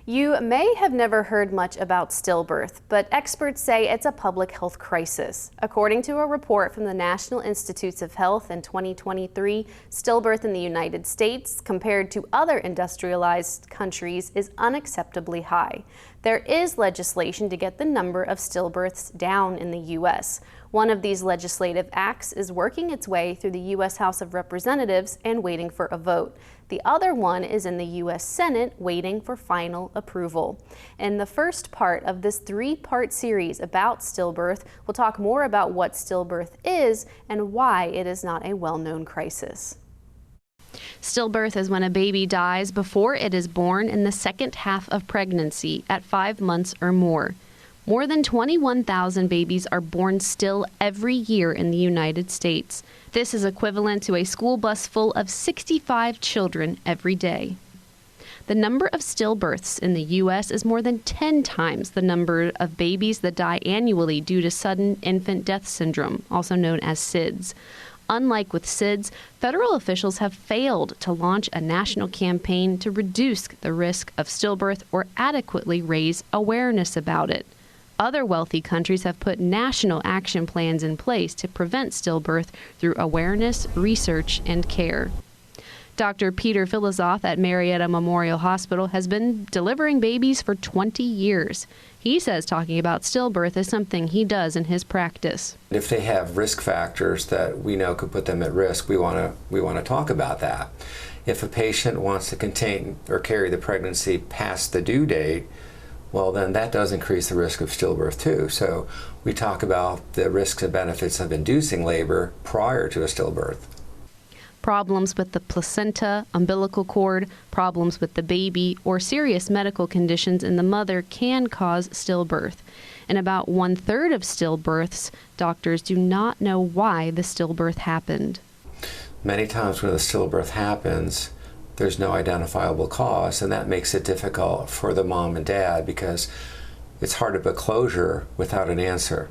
You may have never heard much about stillbirth, but experts say it's a public health crisis. According to a report from the National Institutes of Health in 2023, stillbirth in the United States, compared to other industrialized countries, is unacceptably high. There is legislation to get the number of stillbirths down in the U.S. One of these legislative acts is working its way through the U.S. House of Representatives and waiting for a vote. The other one is in the U.S. Senate waiting for final approval. In the first part of this three-part series about stillbirth, we'll talk more about what stillbirth is and why it is not a well-known crisis. Stillbirth is when a baby dies before it is born in the second half of pregnancy at 5 months or more. More than 21,000 babies are born still every year in the United States. This is equivalent to a school bus full of 65 children every day. The number of stillbirths in the U.S. is more than 10 times the number of babies that die annually due to sudden infant death syndrome, also known as SIDS. Unlike with SIDS, federal officials have failed to launch a national campaign to reduce the risk of stillbirth or adequately raise awareness about it. Other wealthy countries have put national action plans in place to prevent stillbirth through awareness, research, and care. Dr. Peter Filozoff at Marietta Memorial Hospital has been delivering babies for 20 years. He says talking about stillbirth is something he does in his practice. If they have risk factors that we know could put them at risk, we want to talk about that. If a patient wants to contain or carry the pregnancy past the due date, well, then that does increase the risk of stillbirth too. So we talk about the risks and benefits of inducing labor prior to a stillbirth. Problems with the placenta, umbilical cord, problems with the baby, or serious medical conditions in the mother can cause stillbirth. In about 1/3 of stillbirths, doctors do not know why the stillbirth happened. Many times when the stillbirth happens, there's no identifiable cause, and that makes it difficult for the mom and dad because it's hard to put closure without an answer.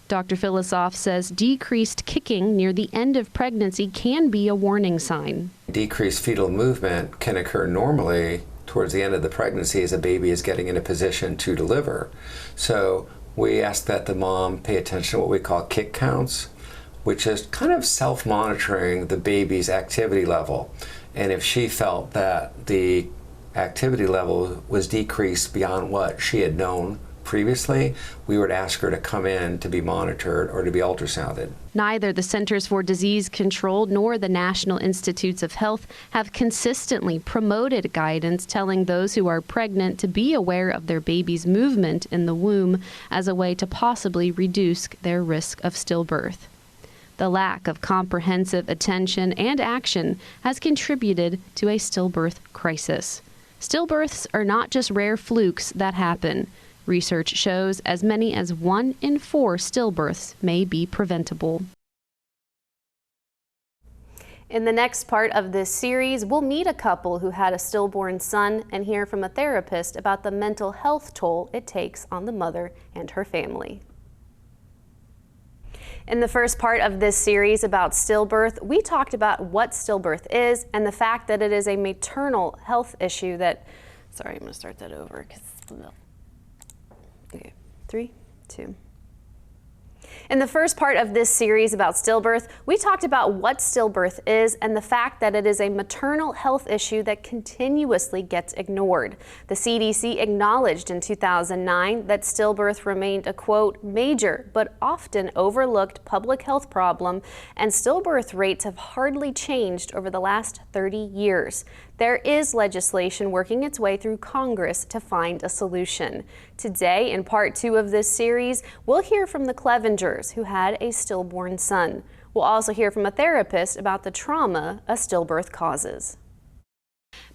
Dr. Filozoff says decreased kicking near the end of pregnancy can be a warning sign. Decreased fetal movement can occur normally towards the end of the pregnancy as a baby is getting in a position to deliver. So we ask that the mom pay attention to what we call kick counts, which is kind of self-monitoring the baby's activity level. And if she felt that the activity level was decreased beyond what she had known previously, we would ask her to come in to be monitored or to be ultrasounded. Neither the Centers for Disease Control nor the National Institutes of Health have consistently promoted guidance telling those who are pregnant to be aware of their baby's movement in the womb as a way to possibly reduce their risk of stillbirth. The lack of comprehensive attention and action has contributed to a stillbirth crisis. Stillbirths are not just rare flukes that happen. Research shows as many as 1 in 4 stillbirths may be preventable. In the next part of this series, we'll meet a couple who had a stillborn son and hear from a therapist about the mental health toll it takes on the mother and her family. In the first part of this series about stillbirth, we talked about what stillbirth is and the fact that it is a maternal health issue that, sorry, I'm going to start that over. Okay, 3, 2. In the first part of this series about stillbirth, we talked about what stillbirth is and the fact that it is a maternal health issue that continuously gets ignored. The CDC acknowledged in 2009 that stillbirth remained a, quote, major but often overlooked public health problem, and stillbirth rates have hardly changed over the last 30 years. There is legislation working its way through Congress to find a solution. Today, in part 2 of this series, we'll hear from the Clevengers who had a stillborn son. We'll also hear from a therapist about the trauma a stillbirth causes.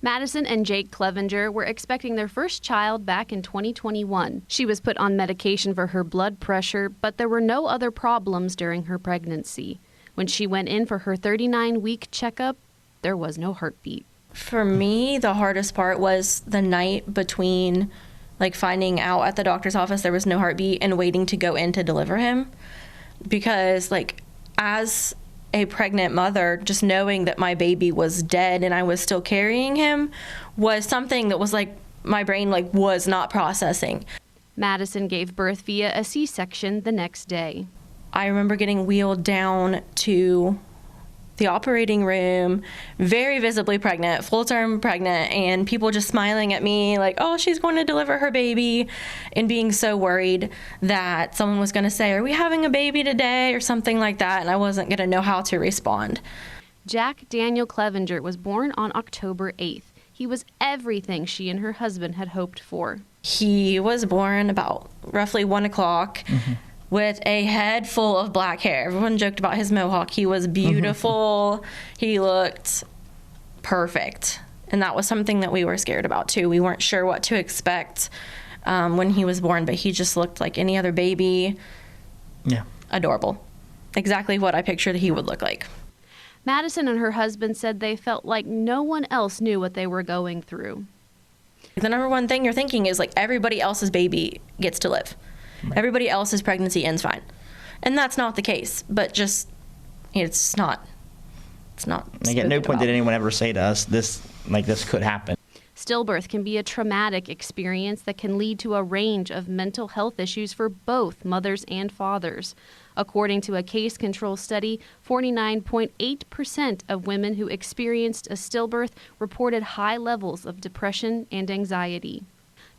Madison and Jake Clevenger were expecting their first child back in 2021. She was put on medication for her blood pressure, but there were no other problems during her pregnancy. When she went in for her 39-week checkup, there was no heartbeat. For me, the hardest part was the night between finding out at the doctor's office there was no heartbeat and waiting to go in to deliver him. Because as a pregnant mother, just knowing that my baby was dead and I was still carrying him was something that was my brain like was not processing. Madison gave birth via a C-section the next day. I remember getting wheeled down to the operating room, very visibly pregnant, full-term pregnant, and people just smiling at me like, oh, she's going to deliver her baby, and being so worried that someone was going to say, are we having a baby today, or something like that, and I wasn't going to know how to respond. Jack Daniel Clevenger was born on October 8th. He was everything she and her husband had hoped for. He was born about roughly 1 o'clock. With a head full of black hair. Everyone joked about his mohawk. He was beautiful. He looked perfect. And that was something that we were scared about too. We weren't sure what to expect when he was born, but he just looked like any other baby. Yeah. Adorable. Exactly what I pictured he would look like. Madison and her husband said they felt like no one else knew what they were going through. The number one thing you're thinking is like everybody else's baby gets to live. Right. Everybody else's pregnancy ends fine. And that's not the case, but just, it's not. Like at no point did anyone ever say to us, this could happen. Stillbirth can be a traumatic experience that can lead to a range of mental health issues for both mothers and fathers. According to a case control study, 49.8% of women who experienced a stillbirth reported high levels of depression and anxiety.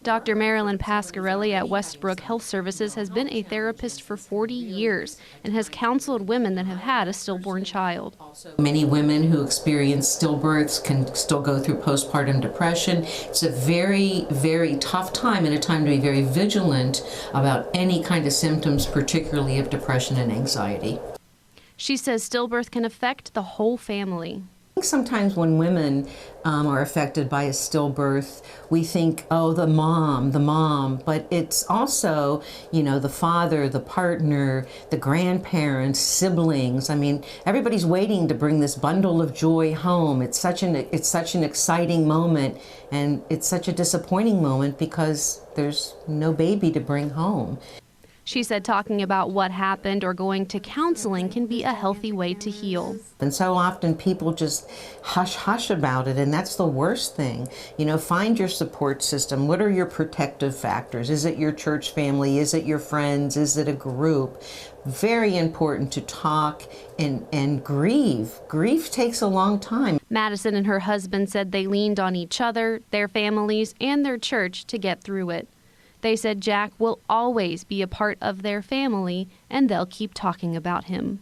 Dr. Marilyn Pasquarelli at Westbrook Health Services has been a therapist for 40 years and has counseled women that have had a stillborn child. Many women who experience stillbirths can still go through postpartum depression. It's a very, very tough time and a time to be very vigilant about any kind of symptoms, particularly of depression and anxiety. She says stillbirth can affect the whole family. I think sometimes when women are affected by a stillbirth, we think, oh, the mom, but it's also, the father, the partner, the grandparents, siblings. I mean, everybody's waiting to bring this bundle of joy home. It's such an exciting moment, and it's such a disappointing moment because there's no baby to bring home. She said talking about what happened or going to counseling can be a healthy way to heal. And so often people just hush about it, and that's the worst thing. Find your support system. What are your protective factors? Is it your church family? Is it your friends? Is it a group? Very important to talk and grieve. Grief takes a long time. Madison and her husband said they leaned on each other, their families, and their church to get through it. They said Jack will always be a part of their family, and they'll keep talking about him.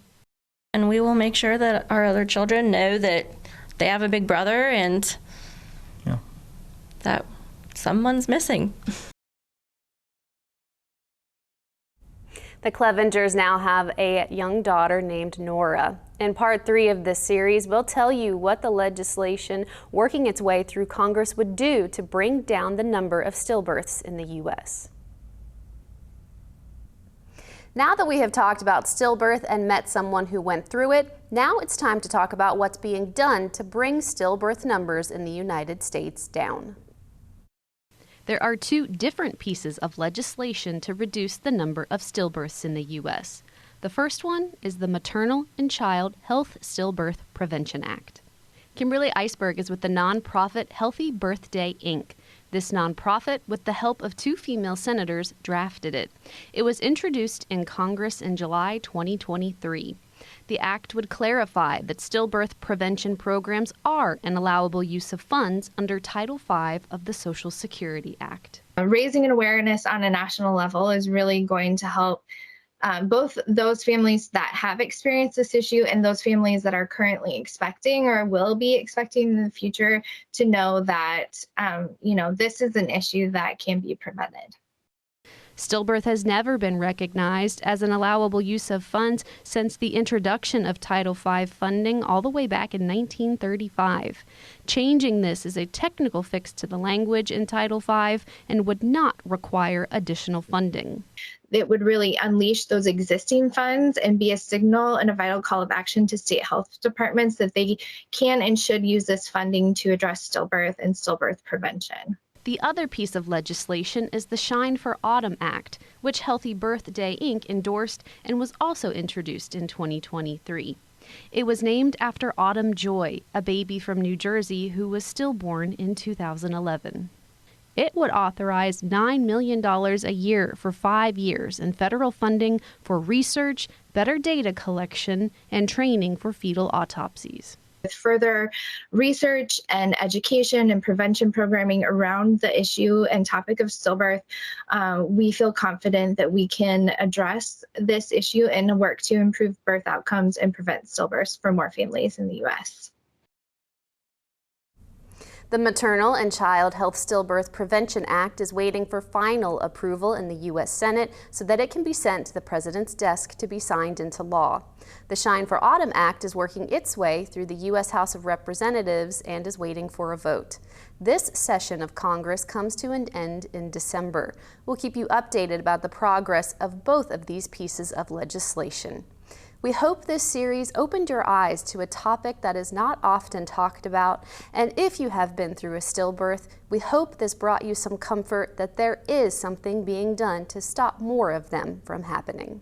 And we will make sure that our other children know that they have a big brother and that someone's missing. The Clevengers now have a young daughter named Nora. In part 3 of this series, we'll tell you what the legislation working its way through Congress would do to bring down the number of stillbirths in the U.S. Now that we have talked about stillbirth and met someone who went through it, now it's time to talk about what's being done to bring stillbirth numbers in the United States down. There are 2 different pieces of legislation to reduce the number of stillbirths in the U.S. The first one is the Maternal and Child Health Stillbirth Prevention Act. Kimberly Iceberg is with the nonprofit Healthy Birthday, Inc. This nonprofit, with the help of 2 female senators, drafted it. It was introduced in Congress in July 2023. The act would clarify that stillbirth prevention programs are an allowable use of funds under Title V of the Social Security Act. Raising an awareness on a national level is really going to help both those families that have experienced this issue and those families that are currently expecting or will be expecting in the future to know that, this is an issue that can be prevented. Stillbirth has never been recognized as an allowable use of funds since the introduction of Title V funding all the way back in 1935. Changing this is a technical fix to the language in Title V and would not require additional funding. It would really unleash those existing funds and be a signal and a vital call of action to state health departments that they can and should use this funding to address stillbirth and stillbirth prevention. The other piece of legislation is the Shine for Autumn Act, which Healthy Birthday, Inc. endorsed and was also introduced in 2023. It was named after Autumn Joy, a baby from New Jersey who was stillborn in 2011. It would authorize $9 million a year for 5 years in federal funding for research, better data collection, and training for fetal autopsies. With further research and education and prevention programming around the issue and topic of stillbirth, we feel confident that we can address this issue and work to improve birth outcomes and prevent stillbirths for more families in the U.S. The Maternal and Child Health Stillbirth Prevention Act is waiting for final approval in the U.S. Senate so that it can be sent to the President's desk to be signed into law. The Shine for Autumn Act is working its way through the U.S. House of Representatives and is waiting for a vote. This session of Congress comes to an end in December. We'll keep you updated about the progress of both of these pieces of legislation. We hope this series opened your eyes to a topic that is not often talked about, and if you have been through a stillbirth, we hope this brought you some comfort that there is something being done to stop more of them from happening.